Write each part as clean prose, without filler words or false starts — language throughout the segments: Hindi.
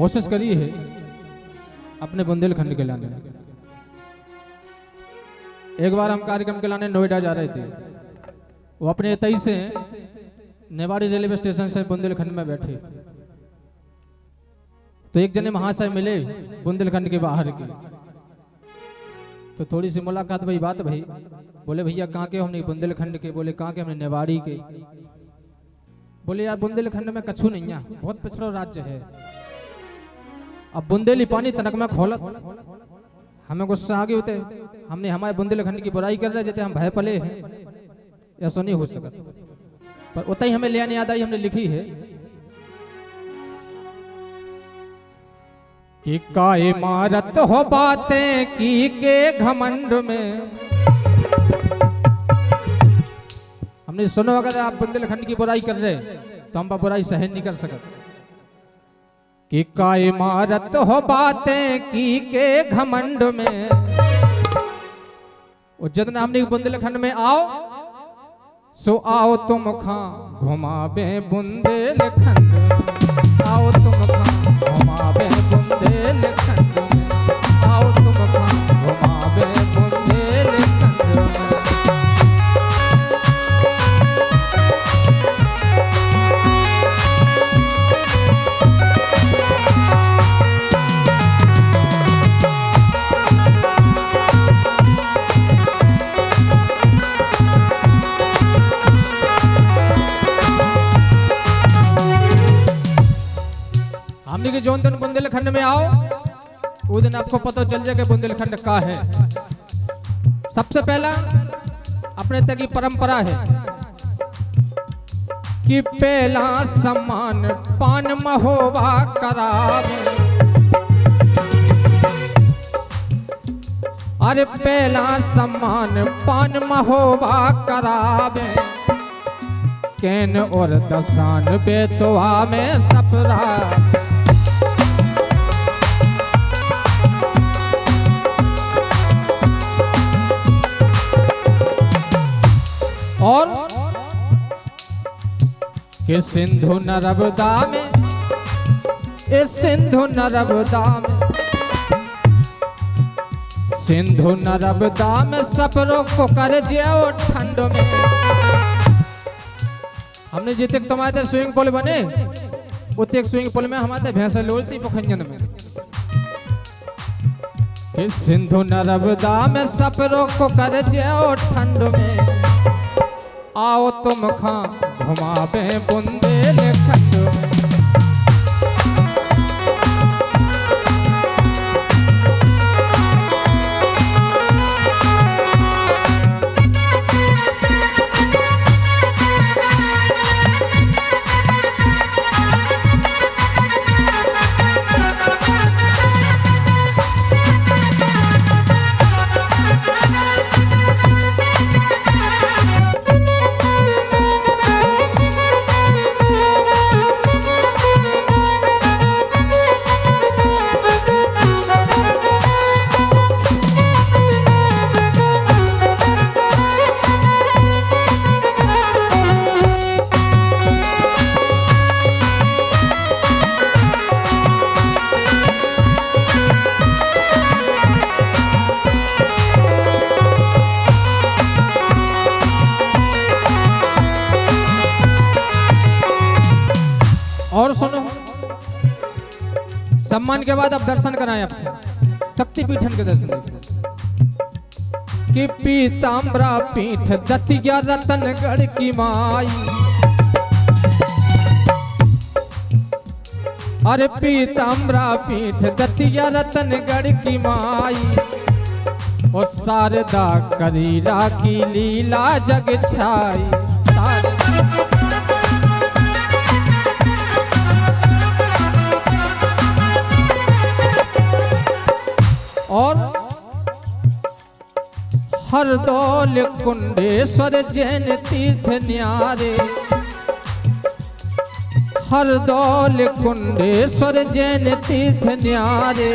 कोशिश करी है अपने बुंदेलखंड के लाने। एक बार हम कार्यक्रम के लाने नोएडा जा रहे थे, वो अपने तई से नेवाड़ी रेलवे स्टेशन से बुंदेलखंड में बैठे, तो एक जने महाशय मिले बुंदेलखंड के बाहर के, तो थोड़ी सी मुलाकात भाई बात भाई, बोले भैया कहाँ के? हमने बुंदेलखंड के। बोले कहाँ के? हमने नेवाड़ी के। बोले यार बुंदेलखंड में कछु नहीं है, बहुत पिछड़ा राज्य है। अब बुंदेली पानी तनक में खोलत, हमें गुस्सा आगे होते, हमने हमारे बुंदेलखंड की बुराई कर रहे जैसे हम भय पले हैं, ऐसा नहीं हो सकता। पर उतना ही हमें ले आने याद आई, हमने लिखी है कि का इमारत हो बातें की के घमंड में। हमने सुनो, अगर आप बुंदेलखंड की बुराई कर रहे तो हम बुराई सहन नहीं कर सकते। कि का इमारत हो बातें की के घमंड में, और जितना हमने बुंदेलखंड में आओ सो आओ तुम खा घुमावे बुंदेलखंड, आओ तुम खा घुमावे बुंदेलखंड, आओ तुम खा घुमावे बुंदेलखंड। हमने के जोन दिन बुंदेलखंड में आओ उस दिन आपको पता चल जाए कि बुंदेलखंड का है। सबसे पहला अपने तक की परंपरा है कि पहला सम्मान पान महोबा करावे। अरे पहला सम्मान पान महोबा करावे, कैन और दसान बेतवा में सपरा। और कि सिंधु नर्मदा में, इस सिंधु नर्मदा में, सिंधु नर्मदा में सपरों को कर जियो ठंड में। हमने जितने तुम्हारे स्विमिंग पूल बने उतने स्विमिंग पूल में हमारे भैंसा लोलती पोखंजन में। इस सिंधु नर्मदा में सपरों को कर जियो ठंड में, आओ तुम खा घुमावे बुंदेलखंड में। और सुनो, सम्मान के बाद अब दर्शन कराएं आपको शक्तिपीठन के दर्शन कि पीताम्बरा पीठ दतिया रतनगढ़ की माई। अरे पीताम्बरा पीठ दतिया रतनगढ़ की माई, और शारदा करीरा की लीला जग छाई। और हरदौल कुंडेश्वर जैन तीर्थ न्यारे, हरदौल कुंडेश्वर जैन तीर्थ न्यारे,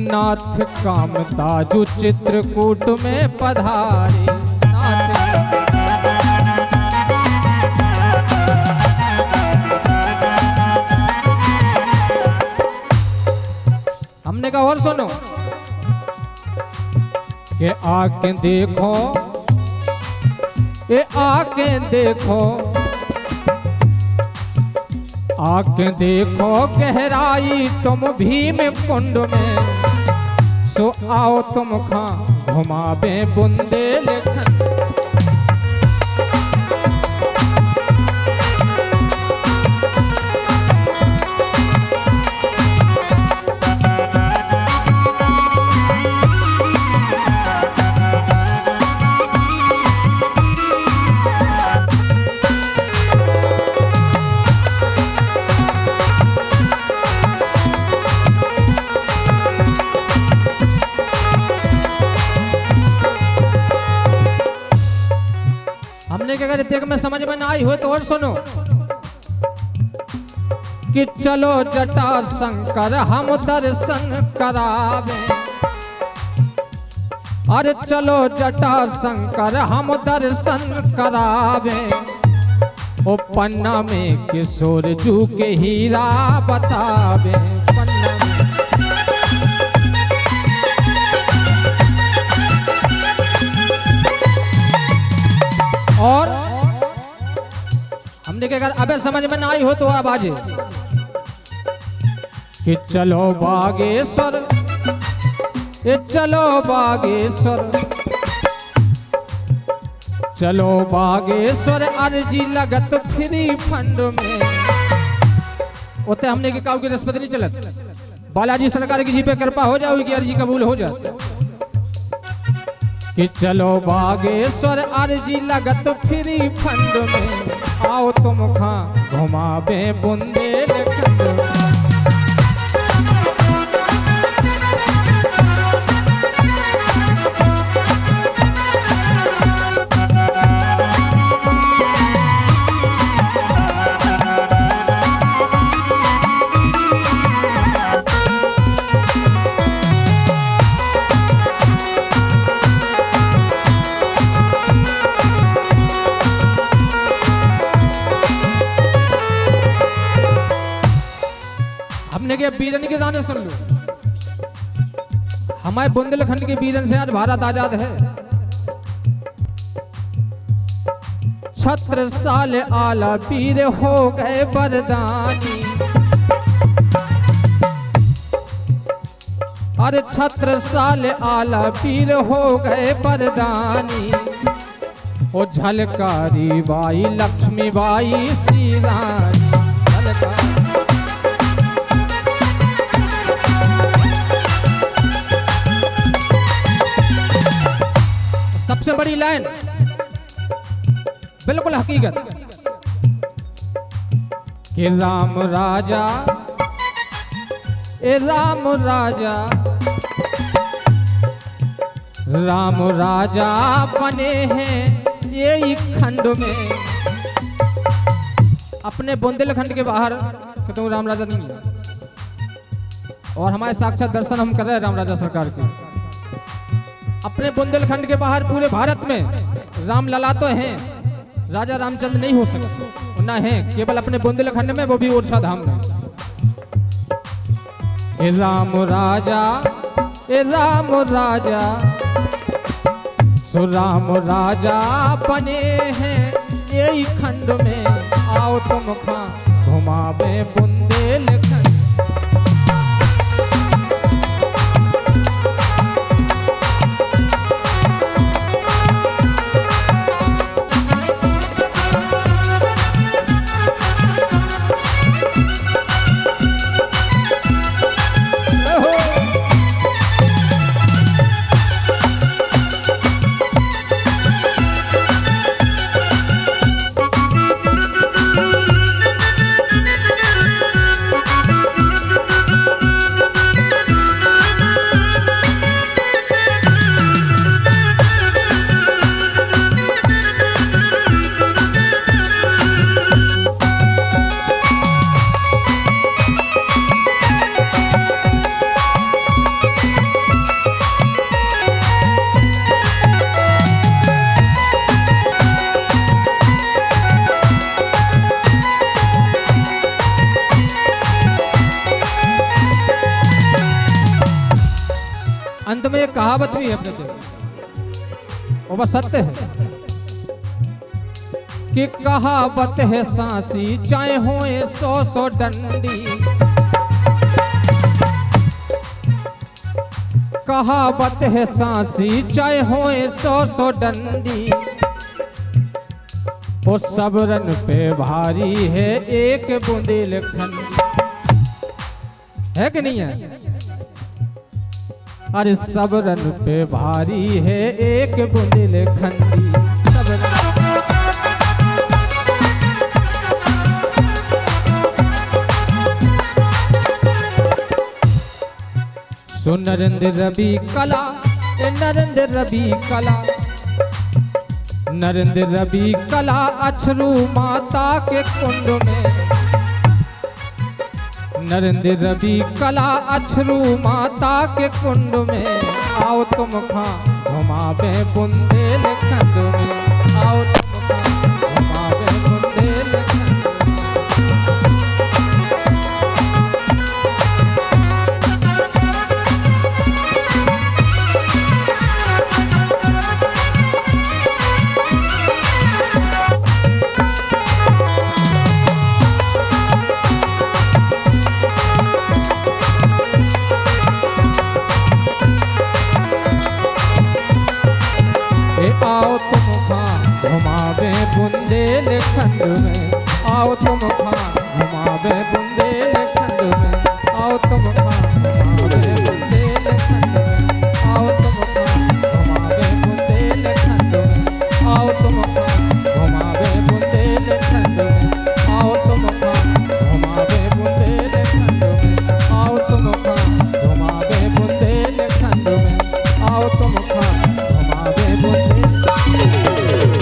नाथ कामताजु चित्रकूट में पधारे। हमने कहा और सुनो कि आके देखो, ये आके देखो, आके देखो गहराई तुम भीम कुंड में, सो आओ तुम खा घुमावे बुंदेलखंड। हमने क्या, अगर देख में समझ में ना आई हो तो और सुनो कि चलो जटा शंकर हम दर्शन करावे, अरे चलो जटा शंकर हम दर्शन करावे, ओ पन्ना में किशोर जू के हीरा बतावे, पन्ना में। और हमने क्या, अगर अबे समझ में ना आई हो तो अब आजे कि चलो बागेश्वर, ये चलो बागेश्वर, चलो बागेश्वर अर्जी लगत फ्री फंड में। उते हमने के काऊ की रिश्वत नहीं चलत, बालाजी सरकार की जी पे कृपा हो जाओगी कि अर्जी कबूल हो जाए कि चलो बागेश्वर अर्जी लगत फ्री फंड में, आओ तुम खा घुमावे बुंदेलखंड। हमने के बीरन के गाने सुन लो, हमारे बुंदेलखंड के बीरन से आज भारत आजाद है। छत्रसाल आला वीर हो गए बरदानी, अरे छत्रसाल आला वीर हो गए बरदानी, ओ झलकारी बाई लक्ष्मी बाई श्री रानी। सबसे बड़ी लाइन बिल्कुल हकीकत कि राम राजा, ए राम राजा, राम राजा बने हैं ये खंड में। अपने बुंदेलखंड के बाहर तो राम राजा नहीं है, और हमारे साक्षात दर्शन हम कर रहे हैं राम राजा सरकार के। अपने बुंदेलखंड के बाहर पूरे भारत में राम लला तो हैं, राजा रामचंद्र नहीं हो सकते, ना है केवल अपने बुंदेलखंड में, वो भी ओरछा धाम में। ए राम राजा, ए राम राजा, सो राम राजा बने हैं यही खंड में, आओ तुम खा घुमावे बुंदेलखंड। अंत में एक कहावत भी है अपने को, वो बस सत्य है कि कहावत है सांसी चाहे होए 100 डंडी। कहावत है सांसी चाहे होए 100 डंडी। वो सब रन पे भारी है एक बुंदेलखंडी। है कि नहीं है? अरे सब रन पे भारी है एक बुंदेलखंडी। सब सो नरेंद्र रवि कला, नरेंद्र रवि कला, नरेंद्र रवि कला अछरू माता के कुंड में। नरेंद्र रवि कला अछरू माता के कुंड में। आओ तुम खा घुमावे बुंदेलखंड में।